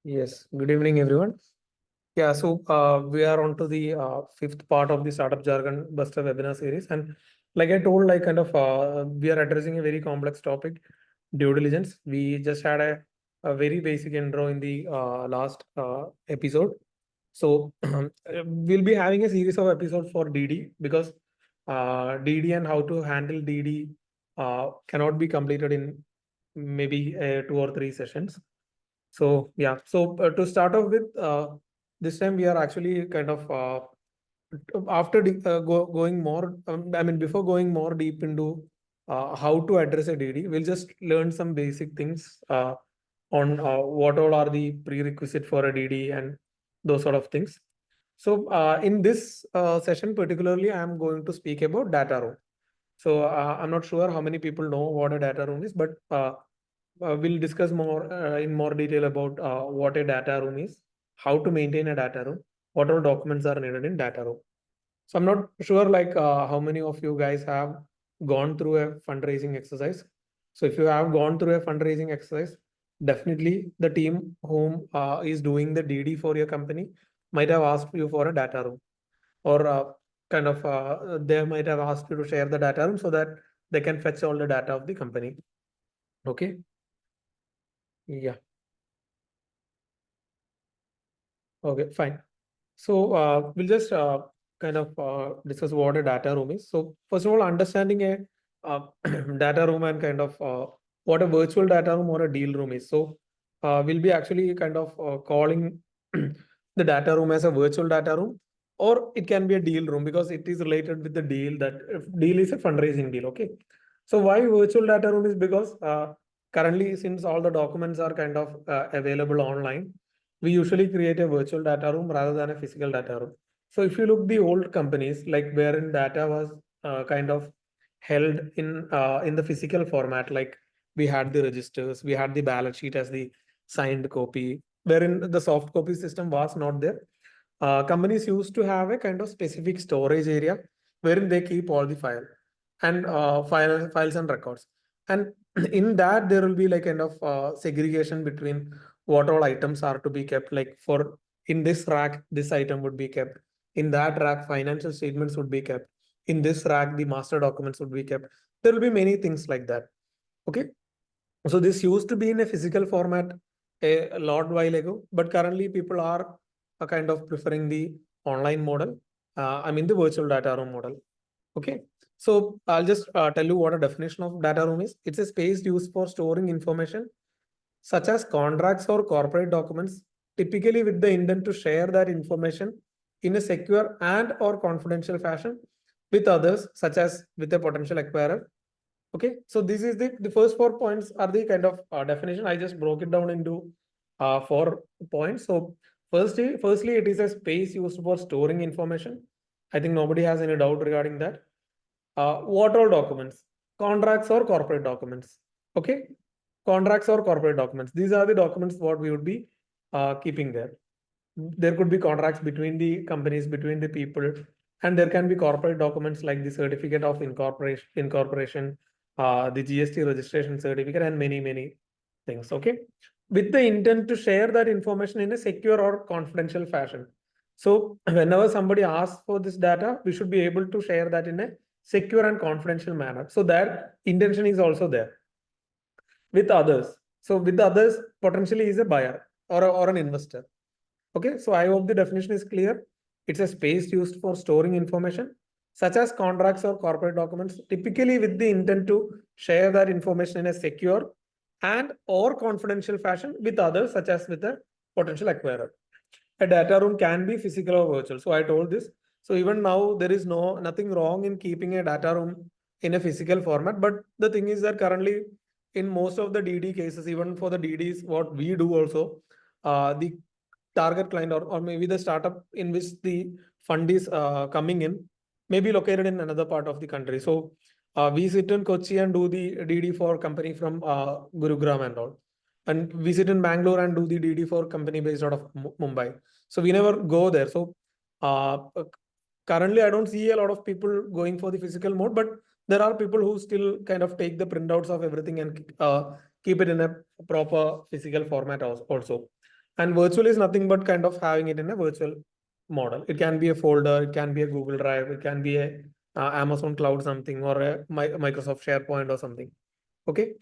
Yes, good evening, everyone. Yeah, so we are on to the fifth part of the Startup Jargon Buster webinar series. And like I told, we are addressing a very complex topic, due diligence. We just had a very basic intro in the last episode. So we'll be having a series of episodes for DD because DD and how to handle DD cannot be completed in maybe 2 or 3 sessions. So yeah, so to start off with, this time we are actually kind of going more. Before going more deep into how to address a DD, we'll just learn some basic things on what all are the prerequisite for a DD and those sort of things. So in this session particularly, I am going to speak about data room. So I'm not sure how many people know what a data room is, but we'll discuss more in more detail about what a data room is, how to maintain a data room, what all documents are needed in data room. So I'm not sure how many of you guys have gone through a fundraising exercise. So if you have gone through a fundraising exercise, definitely the team whom is doing the DD for your company might have asked you for a data room, or they might have asked you to share the data room so that they can fetch all the data of the company. Okay. Yeah. Okay, fine. So we'll just discuss what a data room is. So first of all, understanding a data room and what a virtual data room or a deal room is. So we'll be actually calling the data room as a virtual data room, or it can be a deal room because it is related with the deal, that if deal is a fundraising deal. Okay. So why virtual data room is because currently, since all the documents are available online, we usually create a virtual data room rather than a physical data room. So if you look the old companies, like wherein data was held in the physical format, like we had the registers, we had the balance sheet as the signed copy, wherein the soft copy system was not there. Companies used to have a kind of specific storage area wherein they keep all the files and records. And in that, there will be segregation between what all items are to be kept. Like for in this rack, this item would be kept. In that rack, financial statements would be kept. In this rack, the master documents would be kept. There will be many things like that. Okay. So this used to be in a physical format a lot while ago, but currently people are preferring the online model. The virtual data room model. Okay. So I'll just tell you what a definition of data room is. It's a space used for storing information such as contracts or corporate documents, typically with the intent to share that information in a secure and or confidential fashion with others, such as with a potential acquirer. Okay, so this is the first 4 points are the definition. I just broke it down into 4 points. So firstly, it is a space used for storing information. I think nobody has any doubt regarding that. What all documents? Contracts or corporate documents. Okay, contracts or corporate documents. These are the documents what we would be keeping there. There could be contracts between the companies, between the people, and there can be corporate documents like the certificate of incorporation, the GST registration certificate, and many things. Okay, with the intent to share that information in a secure or confidential fashion. So whenever somebody asks for this data, we should be able to share that in a secure and confidential manner. So that intention is also there with others. So with others, potentially is a buyer or an investor. Okay, so I hope the definition is clear. It's a space used for storing information, such as contracts or corporate documents, typically with the intent to share that information in a secure and or confidential fashion with others, such as with a potential acquirer. A data room can be physical or virtual. So I told this. So even now, there is nothing wrong in keeping a data room in a physical format. But the thing is that currently, in most of the DD cases, even for the DDs, what we do also, the target client or maybe the startup in which the fund is coming in may be located in another part of the country. So we sit in Kochi and do the DD for company from Gurugram and all. And we sit in Bangalore and do the DD for company based out of Mumbai. So we never go there. So uh, currently, I don't see a lot of people going for the physical mode, but there are people who still kind of take the printouts of everything and keep it in a proper physical format also. And virtual is nothing but kind of having it in a virtual model. It can be a folder, it can be a Google Drive, it can be a Amazon Cloud something, or a Microsoft SharePoint or something. Okay.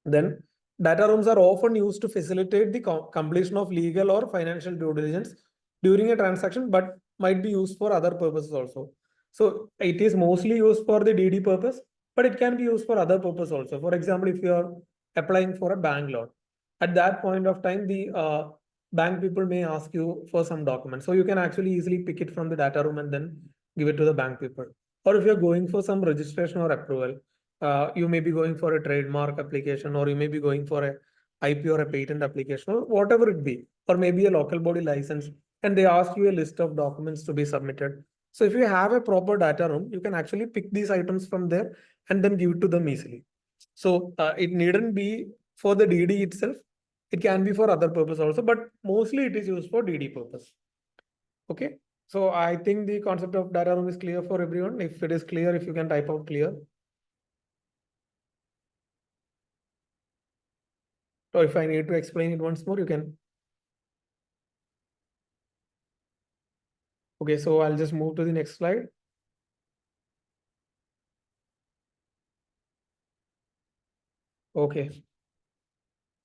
Then data rooms are often used to facilitate the completion of legal or financial due diligence during a transaction, but might be used for other purposes also. So it is mostly used for the DD purpose, but it can be used for other purpose also. For example, if you are applying for a bank loan, at that point of time, the bank people may ask you for some documents. So you can actually easily pick it from the data room and then give it to the bank people. Or if you're going for some registration or approval, you may be going for a trademark application, or you may be going for a IP or a patent application, or whatever it be, or maybe a local body license, and they ask you a list of documents to be submitted. So if you have a proper data room, you can actually pick these items from there and then give it to them easily. So it needn't be for the DD itself. It can be for other purpose also, but mostly it is used for DD purpose. Okay. So I think the concept of data room is clear for everyone. If it is clear, if you can type out clear. Or if I need to explain it once more, you can. Okay, so I'll just move to the next slide. Okay.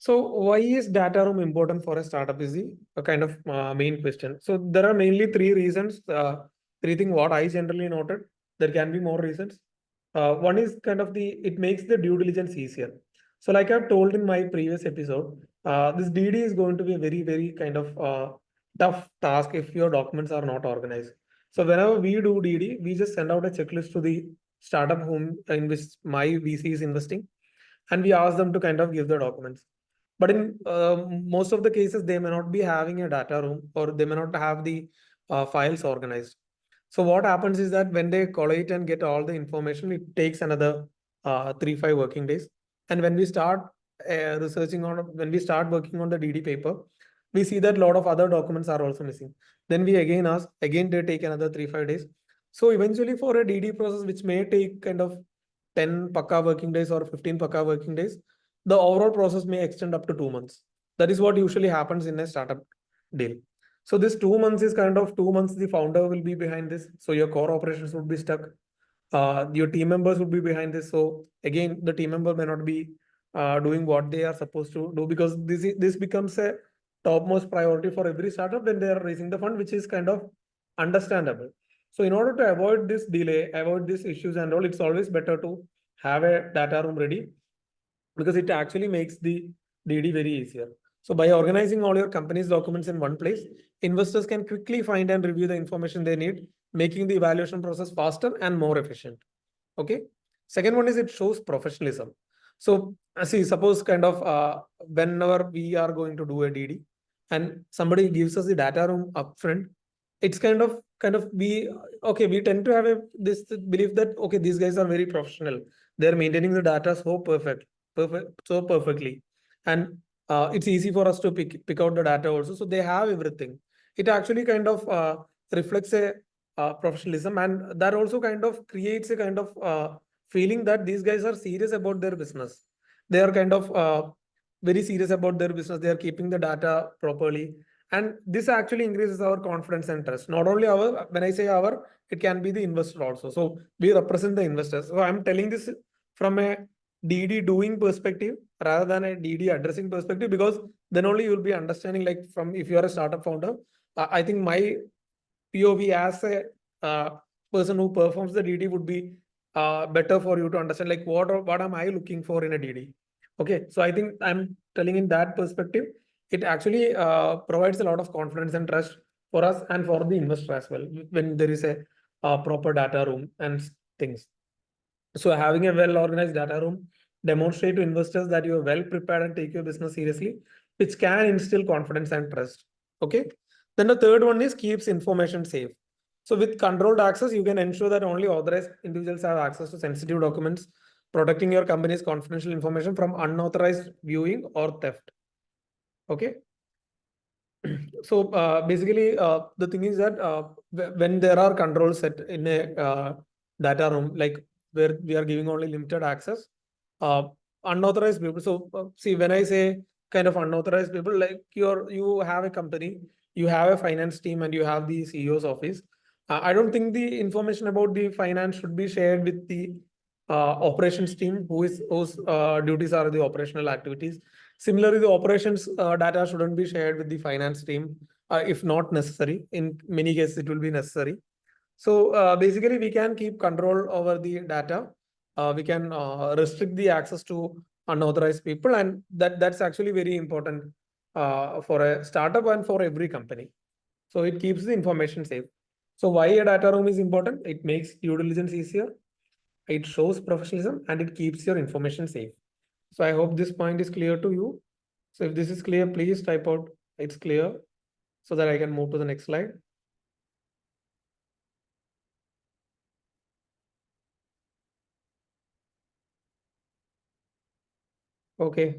So why is data room important for a startup is the kind of main question. So there are mainly three reasons. Three things what I generally noted. There can be more reasons. One is kind of it makes the due diligence easier. So like I've told in my previous episode, this DD is going to be a very, very kind of tough task if your documents are not organized. So whenever we do DD, we just send out a checklist to the startup in which my VC is investing, and we ask them to kind of give the documents. But in most of the cases, they may not be having a data room, or they may not have the files organized. So what happens is that when they collate and get all the information, it takes another 3-5 working days. And when we start when we start working on the DD paper, we see that a lot of other documents are also missing. Then we again ask, again they take another 3-5 days. So eventually for a DD process, which may take kind of 10 pakka working days or 15 pakka working days, the overall process may extend up to 2 months. That is what usually happens in a startup deal. So this 2 months is kind of 2 months the founder will be behind this. So your core operations would be stuck. Your team members would be behind this. So again, the team member may not be doing what they are supposed to do, because this becomes a topmost priority for every startup when they are raising the fund, which is kind of understandable. So in order to avoid this delay, avoid these issues and all, it's always better to have a data room ready, because it actually makes the DD very easier. So by organizing all your company's documents in one place, investors can quickly find and review the information they need, making the evaluation process faster and more efficient. Okay. Second one is it shows professionalism. So see, suppose kind of whenever we are going to do a DD and somebody gives us the data room upfront, it's kind of we tend to have this belief that okay, these guys are very professional. They're maintaining the data so so perfectly, and it's easy for us to pick out the data also. So they have everything. It actually kind of reflects a professionalism, and that also kind of creates a kind of feeling that these guys are serious about their business. They are kind of very serious about their business. They are keeping the data properly, and this actually increases our confidence and trust. Not only our, when I say our, it can be the investor also. So we represent the investors. So I'm telling this from a DD doing perspective rather than a DD addressing perspective, because then only you'll be understanding, like from if you are a startup founder, I think my POV as a person who performs the DD would be better for you to understand, like what am I looking for in a DD. Okay, so I think I'm telling in that perspective, it actually provides a lot of confidence and trust for us and for the investor as well when there is a proper data room and things. So having a well-organized data room demonstrate to investors that you are well prepared and take your business seriously, which can instill confidence and trust. Okay. Then the third one is keeps information safe. So with controlled access, you can ensure that only authorized individuals have access to sensitive documents, protecting your company's confidential information from unauthorized viewing or theft. Okay. So basically, the thing is that when there are controls set in a data room, like where we are giving only limited access, unauthorized people. So see, when I say kind of unauthorized people, like you have a company, you have a finance team, and you have the CEO's office. I don't think the information about the finance should be shared with the operations team, whose duties are the operational activities. Similarly, the operations data shouldn't be shared with the finance team, if not necessary. In many cases, it will be necessary. So basically, we can keep control over the data. We can restrict the access to unauthorized people, and that's actually very important for a startup and for every company. So it keeps the information safe. So why a data room is important? It makes due diligence easier, it shows professionalism, and it keeps your information safe. So I hope this point is clear to you. So if this is clear, please type out it's clear so that I can move to the next slide. Okay.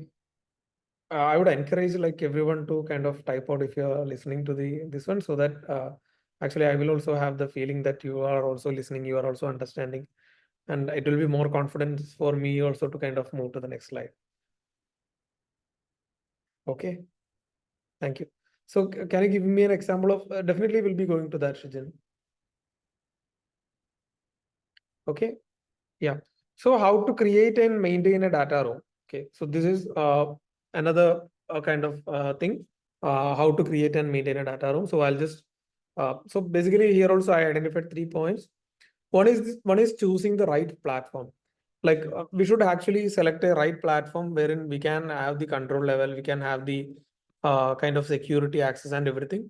I would encourage like everyone to kind of type out if you're listening to the this one, so that actually I will also have the feeling that you are also listening, you are also understanding, and it will be more confidence for me also to kind of move to the next slide. Okay, thank you. So can you give me an example of definitely we'll be going to that, Shijin. Okay, yeah. So how to create and maintain a data room? Okay, so this is another kind of thing. How to create and maintain a data room. So I'll just so basically here also I identified 3 points. One is choosing the right platform. Like we should actually select a right platform wherein we can have the control level, we can have the kind of security access and everything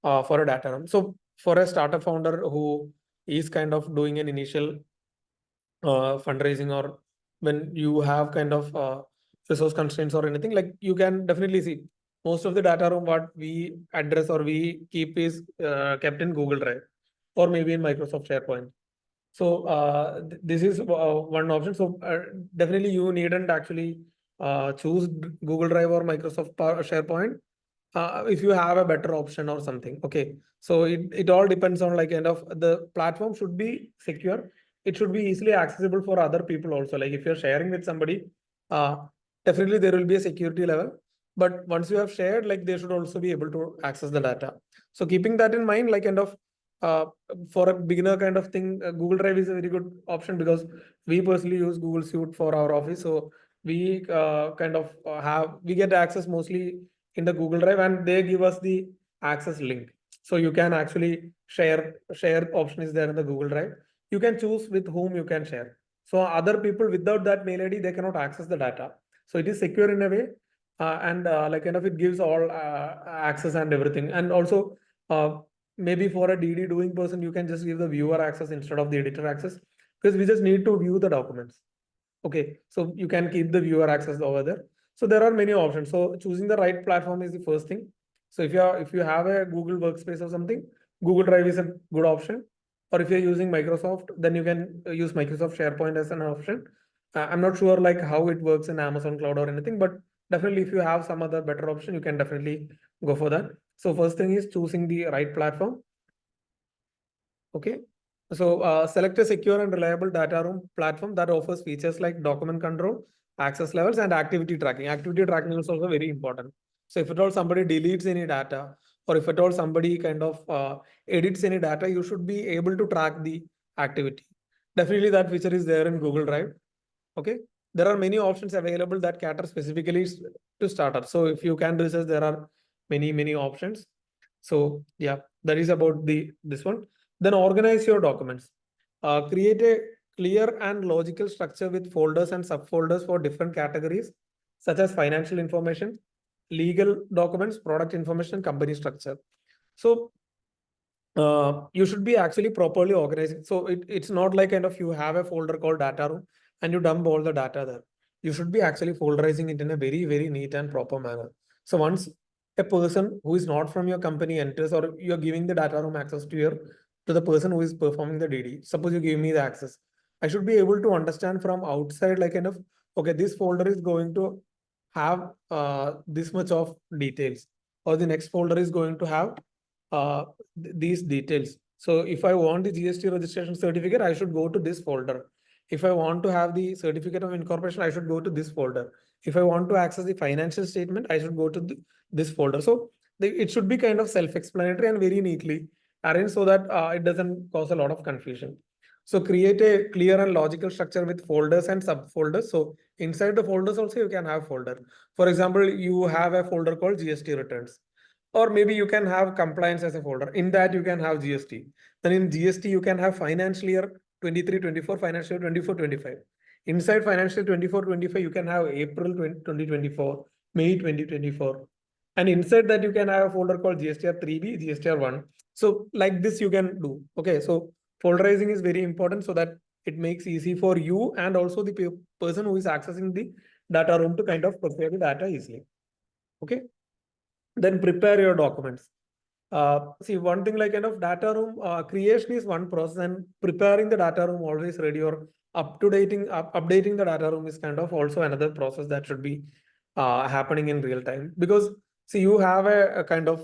for a data room. So for a startup founder who is kind of doing an initial fundraising, or when you have kind of resource constraints or anything, like you can definitely see most of the data room what we address or we keep is kept in Google Drive or maybe in Microsoft SharePoint. So this is one option. So definitely you needn't actually choose Google Drive or Microsoft SharePoint if you have a better option or something. Okay, so it all depends on like kind of the platform should be secure. It should be easily accessible for other people also. Like if you're sharing with somebody, uh, definitely there will be a security level. But once you have shared, like they should also be able to access the data. So keeping that in mind, like kind of uh, for a beginner kind of thing, Google Drive is a very good option because we personally use Google Suite for our office. So we kind of we get access mostly in the Google Drive, and they give us the access link. So you can actually share option is there in the Google Drive. You can choose with whom you can share. So other people without that mail ID, they cannot access the data. So it is secure in a way, and like kind of it gives all access and everything. And also maybe for a DD doing person, you can just give the viewer access instead of the editor access, because we just need to view the documents. Okay, so you can keep the viewer access over there. So there are many options. So choosing the right platform is the first thing. So if you have a Google Workspace or something, Google Drive is a good option. Or if you're using Microsoft, then you can use Microsoft SharePoint as an option. I'm not sure like how it works in Amazon Cloud or anything, but definitely if you have some other better option, you can definitely go for that. So first thing is choosing the right platform. Okay. So select a secure and reliable data room platform that offers features like document control, access levels, and activity tracking. Activity tracking is also very important. So if at all somebody deletes any data, or if at all somebody kind of edits any data, you should be able to track the activity. Definitely that feature is there in Google Drive. Okay. There are many options available that cater specifically to startups. So if you can research, there are many options. So yeah, that is about this one. Then organize your documents. Create a clear and logical structure with folders and subfolders for different categories, such as financial information, legal documents, product information, company structure. So you should be actually properly organizing. So it's not like kind of you have a folder called data room and you dump all the data there. You should be actually folderizing it in a very neat and proper manner. So once a person who is not from your company enters, or you're giving the data room access to the person who is performing the DD. Suppose you give me the access, I should be able to understand from outside, like kind of, okay, this folder is going to have this much of details, or the next folder is going to have these details. So if I want the GST registration certificate, I should go to this folder. If I want to have the certificate of incorporation, I should go to this folder. If I want to access the financial statement, I should go to this folder. So it should be kind of self-explanatory and very neatly arranged so that it doesn't cause a lot of confusion. So create a clear and logical structure with folders and subfolders. So inside the folders also you can have folder. For example, you have a folder called GST returns, or maybe you can have compliance as a folder. In that you can have GST. Then in GST you can have financial year 23-24, financial year 24-25. Inside financial 24-25 you can have April 2024, May 2024. And inside that you can have a folder called GSTR 3B, GSTR 1. So like this you can do. Okay, so folderizing is very important so that it makes easy for you and also the person who is accessing the data room to kind of prepare the data easily. Okay, then prepare your documents. See, one thing like kind of data room creation is one process, and preparing the data room always ready or updating the data room is kind of also another process that should be happening in real time. Because see, you have a kind of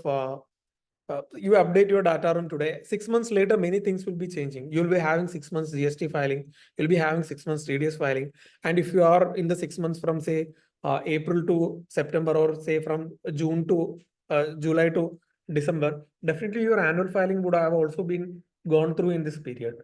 you update your data room today. 6 months later, many things will be changing. You'll be having 6 months GST filing. You'll be having 6 months TDS filing. And if you are in the 6 months from say April to September, or say from June to July to December, definitely your annual filing would have also been gone through in this period.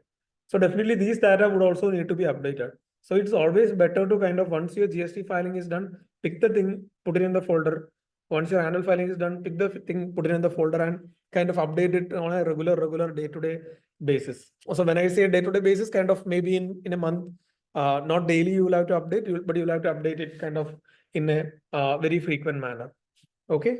So definitely these data would also need to be updated. So it's always better to kind of, once your GST filing is done, pick the thing, put it in the folder. Once your annual filing is done, pick the thing, put it in the folder, and kind of update it on a regular day-to-day basis. So when I say day-to-day basis, kind of maybe in a month, not daily you will have to update, but you'll have to update it kind of in a very frequent manner. Okay.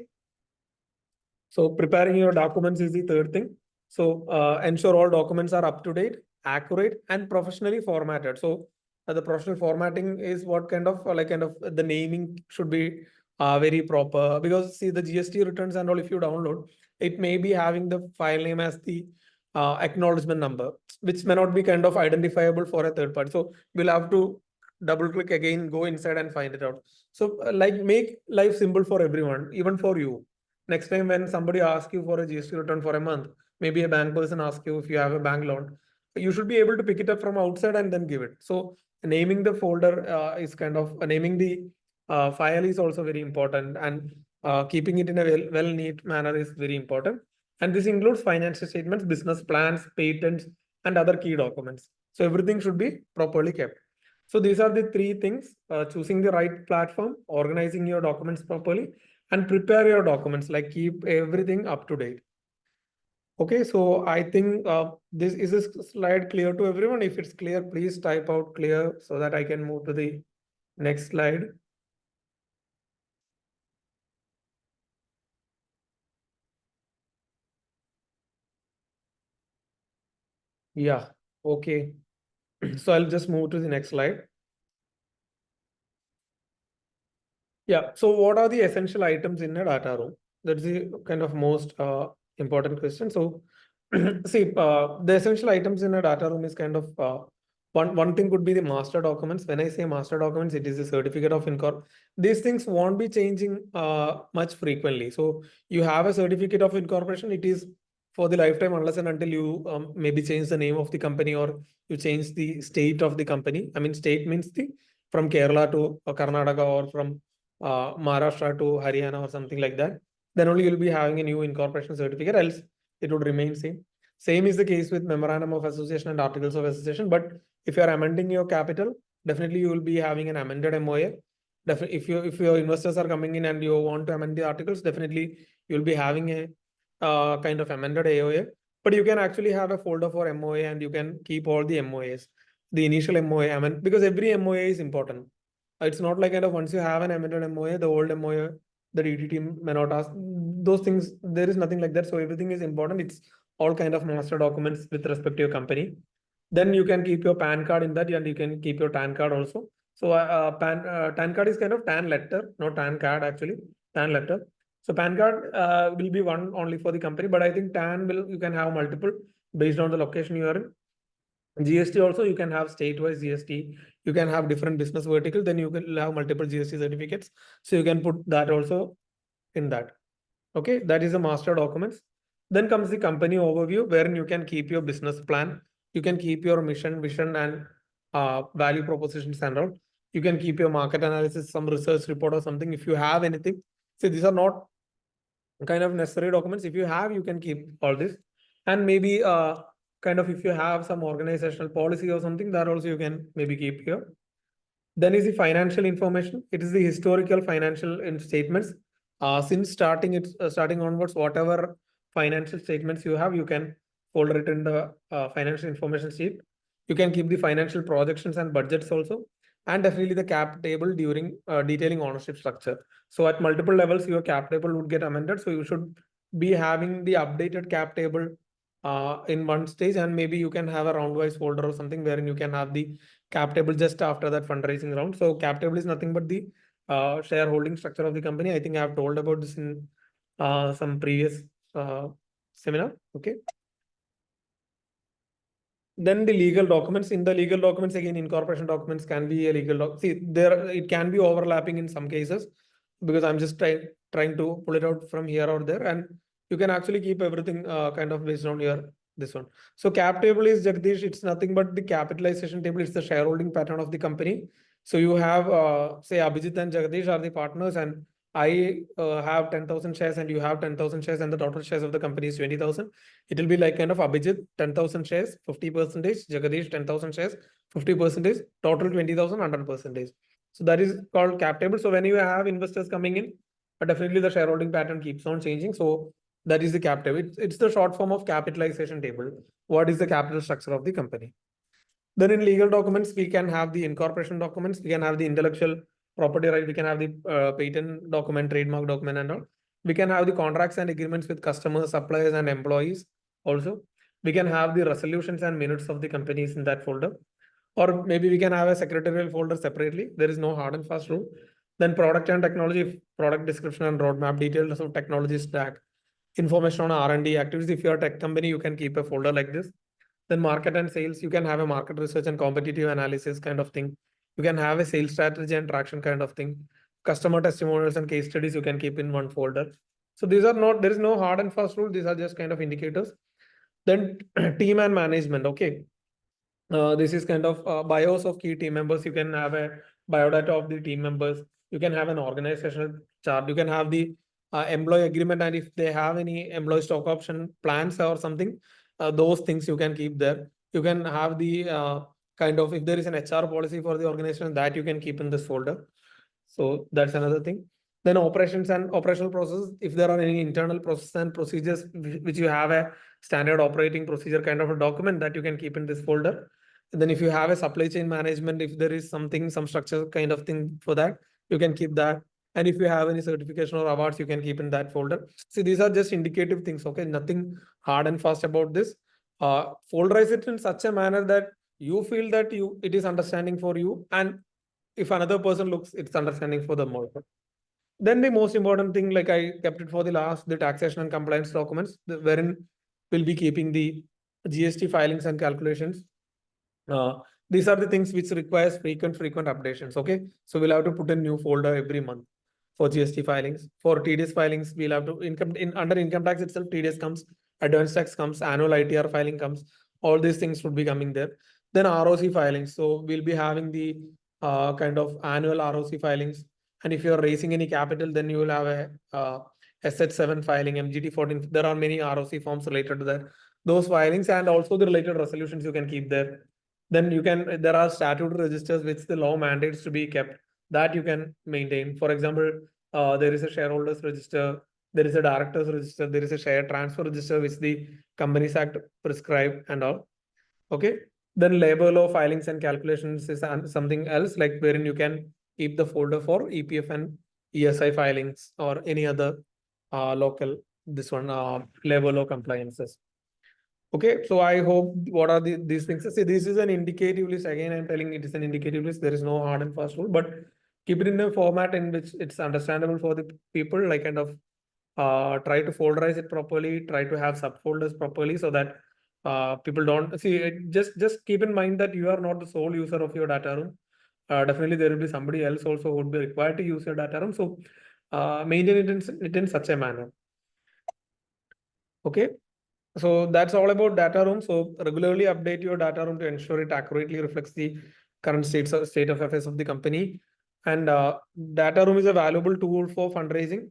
So preparing your documents is the third thing. So ensure all documents are up to date, accurate, and professionally formatted. So the professional formatting is what kind of like kind of the naming should be very proper, because see the GST returns and all, if you download, it may be having the file name as the acknowledgement number, which may not be kind of identifiable for a third party. So we'll have to double click again, go inside and find it out. So like make life simple for everyone, even for you. Next time when somebody asks you for a GST return for a month, maybe a bank person asks you if you have a bank loan, you should be able to pick it up from outside and then give it. So naming the folder is kind of naming the file is also very important, and keeping it in a well neat manner is very important. And this includes financial statements, business plans, patents, and other key documents. So everything should be properly kept. So these are the three things: choosing the right platform, organizing your documents properly, and prepare your documents, like keep everything up to date. Okay, so I think this is this slide clear to everyone. If it's clear, please type out clear so that I can move to the next slide. Yeah, okay. So I'll just move to the next slide. Yeah, so what are the essential items in a data room? That's the kind of most important question. So see, the essential items in a data room is kind of one thing could be the master documents. When I say master documents, it is a certificate of incorporation. These things won't be changing much frequently. So you have a certificate of incorporation. It is for the lifetime unless and until you maybe change the name of the company, or you change the state of the company. I mean, state means the from Kerala to Karnataka, or from Maharashtra to Haryana or something like that. Then only you'll be having a new incorporation certificate, else it would remain same. Same is the case with memorandum of association and articles of association. But if you are amending your capital, definitely you will be having an amended MOA. If your investors are coming in and you want to amend the articles, definitely you'll be having a kind of amended AOA. But you can actually have a folder for MOA, and you can keep all the MOAs, the initial MOA. I mean, because every MOA is important. It's not like kind of once you have an amended MOA, the old MOA, the DD team may not ask those things. There is nothing like that. So everything is important. It's all kind of master documents with respect to your company. Then you can keep your PAN card in that, and you can keep your TAN card also. So TAN card is kind of TAN letter, not TAN card actually, TAN letter. So PAN card will be one only for the company, but I think TAN will, you can have multiple based on the location you are in. GST also, you can have state-wise GST. You can have different business vertical. Then you can have multiple GST certificates. So you can put that also in that. Okay, that is the master documents. Then comes the company overview, wherein you can keep your business plan. You can keep your mission, vision, and value propositions and all. You can keep your market analysis, some research report or something. If you have anything, see, these are not kind of necessary documents. If you have, you can keep all this. And maybe kind of if you have some organizational policy or something, that also you can maybe keep here. Then is the financial information. It is the historical financial statements. Since starting onwards, whatever financial statements you have, you can folder it in the financial information sheet. You can keep the financial projections and budgets also, and definitely the cap table during detailing ownership structure. So at multiple levels, your cap table would get amended. So you should be having the updated cap table in one stage, and maybe you can have a roundwise folder or something wherein you can have the cap table just after that fundraising round. So cap table is nothing but the shareholding structure of the company. I think I have told about this in some previous seminar. Okay. Then the legal documents. In the legal documents, again, incorporation documents can be a legal doc. See, there it can be overlapping in some cases, because I'm just trying to pull it out from here or there, and you can actually keep everything kind of based on your this one. So cap table is Jagdish. It's nothing but the capitalization table. It's the shareholding pattern of the company. So you have say Abhijit and Jagdish are the partners, and I have 10,000 shares and you have 10,000 shares, and the total shares of the company is 20,000. It will be like kind of Abhijit 10,000 shares, 50%, Jagadish 10,000 shares, 50%, total 20,000, 100%. So that is called cap table. So when you have investors coming in, definitely the shareholding pattern keeps on changing. So that is the cap table. It's the short form of capitalization table. What is the capital structure of the company? Then in legal documents, we can have the incorporation documents, we can have the intellectual property right, we can have the patent document, trademark document and all. We can have the contracts and agreements with customers, suppliers and employees also. We can have the resolutions and minutes of the companies in that folder. Or maybe we can have a secretarial folder separately. There is no hard and fast rule. Then product and technology, product description and roadmap, details of technology stack, information on R&D activities. If you're a tech company, you can keep a folder like this. Then market and sales, you can have a market research and competitive analysis kind of thing. You can have a sales strategy and traction kind of thing. Customer testimonials and case studies you can keep in one folder. So these are not, there is no hard and fast rule. These are just kind of indicators. Then team and management. Okay. This is kind of bios of key team members. You can have a biodata of the team members. You can have an organizational chart. You can have the employee agreement, and if they have any employee stock option plans or something, those things you can keep there. You can have the kind of, if there is an HR policy for the organization, that you can keep in this folder. So that's another thing. Then operations and operational processes. If there are any internal processes and procedures which you have a standard operating procedure kind of a document, that you can keep in this folder. And then if you have a supply chain management, if there is something, some structure kind of thing for that, you can keep that. And if you have any certification or awards, you can keep in that folder. See, these are just indicative things. Okay, nothing hard and fast about this. Folderize it in such a manner that you feel that it is understanding for you, and if another person looks, it's understanding for them also. Then the most important thing, like I kept it for the last, the taxation and compliance documents, wherein we'll be keeping the GST filings and calculations. These are the things which requires frequent updations. Okay, so we'll have to put a new folder every month for GST filings. For TDS filings, we'll have to under income tax itself, TDS comes, advance tax comes, annual ITR filing comes. All these things would be coming there. Then ROC filings. So we'll be having the kind of annual ROC filings. And if you're raising any capital, then you will have a SH7 filing, MGT14. There are many ROC forms related to that. Those filings and also the related resolutions you can keep there. Then you can, there are statutory registers which the law mandates to be kept, that you can maintain. For example, there is a shareholders register, there is a directors register, there is a share transfer register which the Companies Act prescribe and all. Okay. Then labor law filings and calculations is something else, like wherein you can keep the folder for EPF and ESI filings or any other local, this one, labor law compliances. Okay, so I hope what are these things. See, this is an indicative list. Again, I'm telling it is an indicative list. There is no hard and fast rule, but keep it in a format in which it's understandable for the people. Like kind of try to folderize it properly. Try to have subfolders properly so that people don't see it. Just keep in mind that you are not the sole user of your data room. Definitely, there will be somebody else also who would be required to use your data room. So maintain it in such a manner. Okay. So that's all about data room. So regularly update your data room to ensure it accurately reflects the current state of affairs of the company. And data room is a valuable tool for fundraising.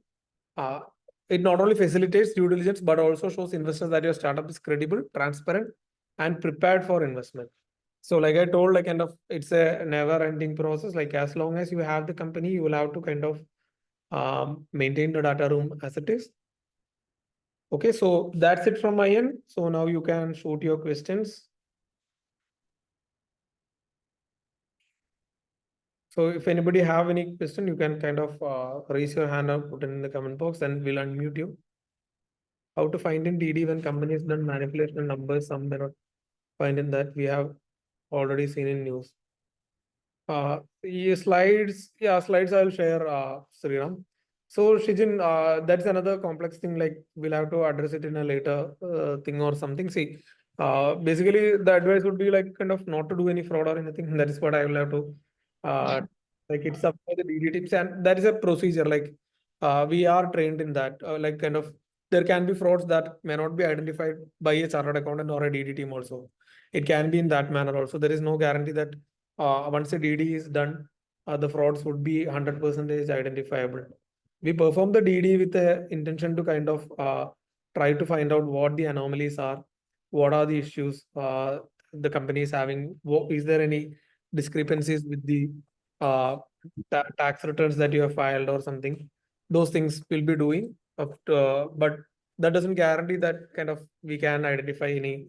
Uh, it not only facilitates due diligence, but also shows investors that your startup is credible, transparent, and prepared for investment. So like I told, like kind of it's a never ending process. Like as long as you have the company, you will have to kind of maintain the data room as it is. Okay, so that's it from my end. So now you can shoot your questions. So if anybody have any question, you can kind of raise your hand or put it in the comment box and we'll unmute you. How to find in DD when company has done manipulation numbers, some may not find in that we have already seen in news. Slides I'll share, Sriram. So Shijin, that's another complex thing, like we'll have to address it in a later thing or something. See, basically the advice would be like kind of not to do any fraud or anything. That is what I will have to, like it's up to the DD tips and that is a procedure, like we are trained in that, like kind of there can be frauds that may not be identified by a chartered accountant or a DD team also. It can be in that manner also. There is no guarantee that once a DD is done, the frauds would be 100% identifiable. We perform the DD with the intention to kind of try to find out what the anomalies are, what are the issues the company is having, is there any discrepancies with the uh, tax returns that you have filed or something. Those things we'll be doing, but that doesn't guarantee that kind of we can identify any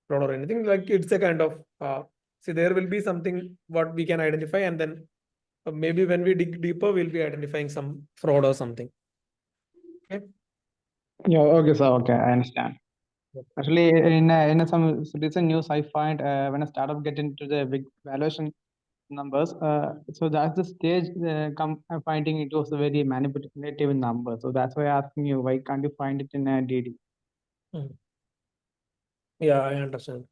fraud or anything. Like it's a kind of see, there will be something what we can identify, and then maybe when we dig deeper, we'll be identifying some fraud or something. Okay. Yeah, okay, sir. Okay, I understand. Actually, in some recent news, I find when a startup get into the big valuation numbers, so that's the stage finding it was a very manipulative number. So that's why I'm asking you, why can't you find it in a DD? Yeah, I understand.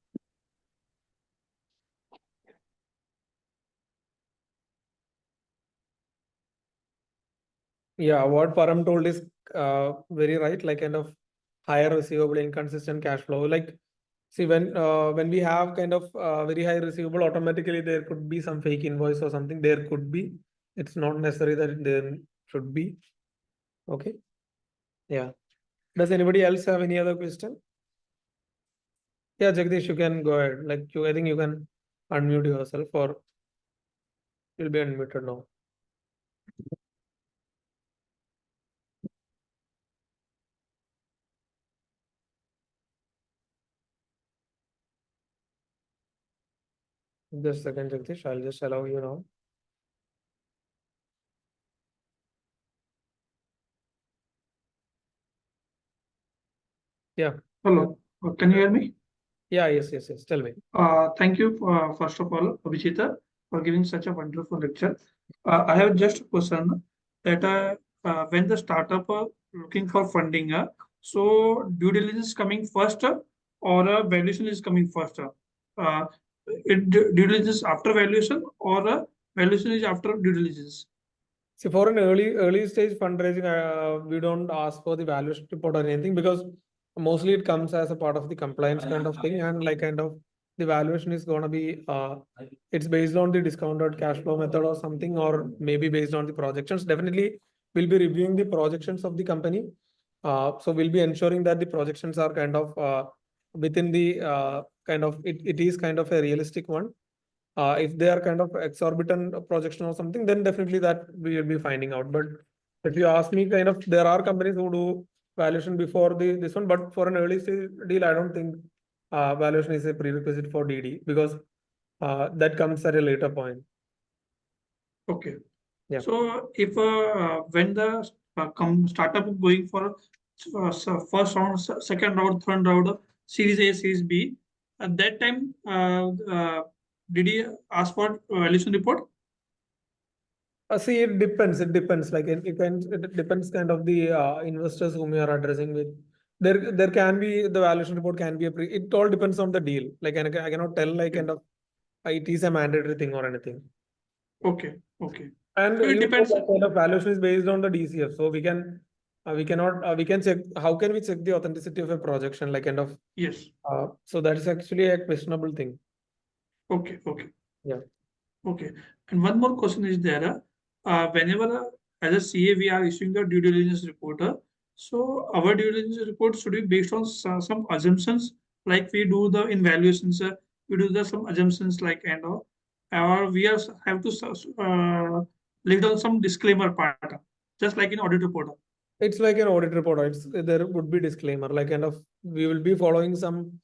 Yeah, what Param told is very right. Like kind of higher receivable, inconsistent cash flow. Like see, when we have kind of very high receivable, automatically there could be some fake invoice or something. There could be. It's not necessary that there should be. Okay. Yeah. Does anybody else have any other question? Yeah, Jagdish, you can go ahead. Like you, I think you can unmute yourself, or you'll be unmuted now. Just a second, Jagdish. I'll just allow you now. Yeah. Hello, can you hear me? Yeah. Yes. Tell me. Thank you, first of all, Abhijit, for giving such a wonderful lecture. I have just a question that when the startup looking for funding, so due diligence coming first or valuation is coming first? Due diligence after valuation or valuation is after due diligence? See, for an early stage fundraising, we don't ask for the valuation report or anything, because mostly it comes as a part of the compliance kind of thing, and like kind of the valuation is going to be it's based on the discounted cash flow method or something, or maybe based on the projections. Definitely, we'll be reviewing the projections of the company. So we'll be ensuring that the projections are kind of within the kind of it is kind of a realistic one. If they are kind of exorbitant projection or something, then definitely that we will be finding out. But if you ask me, kind of there are companies who do valuation before this one, but for an early stage deal, I don't think valuation is a prerequisite for DD, because that comes at a later point. Okay. Yeah. So if when the startup going for first round, second round, third round, Series A, Series B, at that time, did he ask for valuation report? See, it depends. It depends. Like it depends kind of the investors whom you are addressing with. There can be the valuation report can be it all depends on the deal. Like I cannot tell like kind of it is a mandatory thing or anything. Okay. And So it you know depends. that kind of valuation is based on the DCF. So we cannot we can check, how can we check the authenticity of a projection, like kind of Yes. so that is actually a questionable thing. Okay. Yeah. Okay. And one more question is there. Whenever as a CA we are issuing the due diligence report, so our due diligence report should be based on some assumptions, like we do the evaluations, we do the some assumptions like and all, or we are have to lay down some disclaimer part, just like in audit report. It's like an audit report. There would be disclaimer, like kind of we will be following some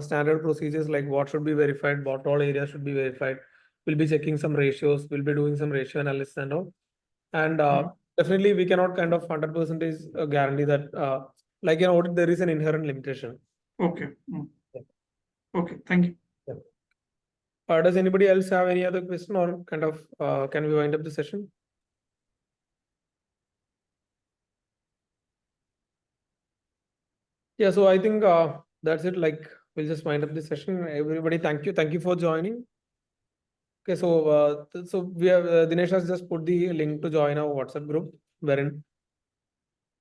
standard procedures, like what should be verified, what all areas should be verified. We'll be checking some ratios. We'll be doing some ratio analysis and all. And definitely we cannot kind of 100% guarantee that like an audit there is an inherent limitation. Okay. Okay. Thank you. Does anybody else have any other question, or kind of can we wind up the session? Yeah, so I think that's it. Like we'll just wind up the session. Everybody, thank you for joining. Okay, so we have Dinesh has just put the link to join our WhatsApp group, wherein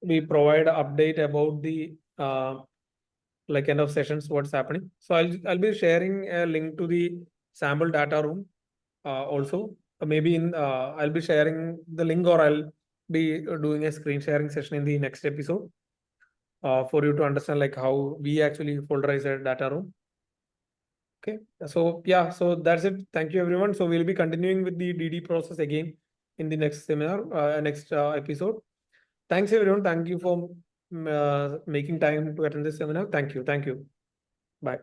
we provide update about the like kind of sessions, what's happening. So I'll be sharing a link to the sample data room also. Maybe in I'll be sharing the link, or I'll be doing a screen sharing session in the next episode for you to understand like how we actually folderize a data room. Okay, so yeah, so that's it. Thank you everyone. So we'll be continuing with the DD process again in the next seminar, next episode. Thanks everyone. Thank you for making time to attend this seminar. Thank you. Bye.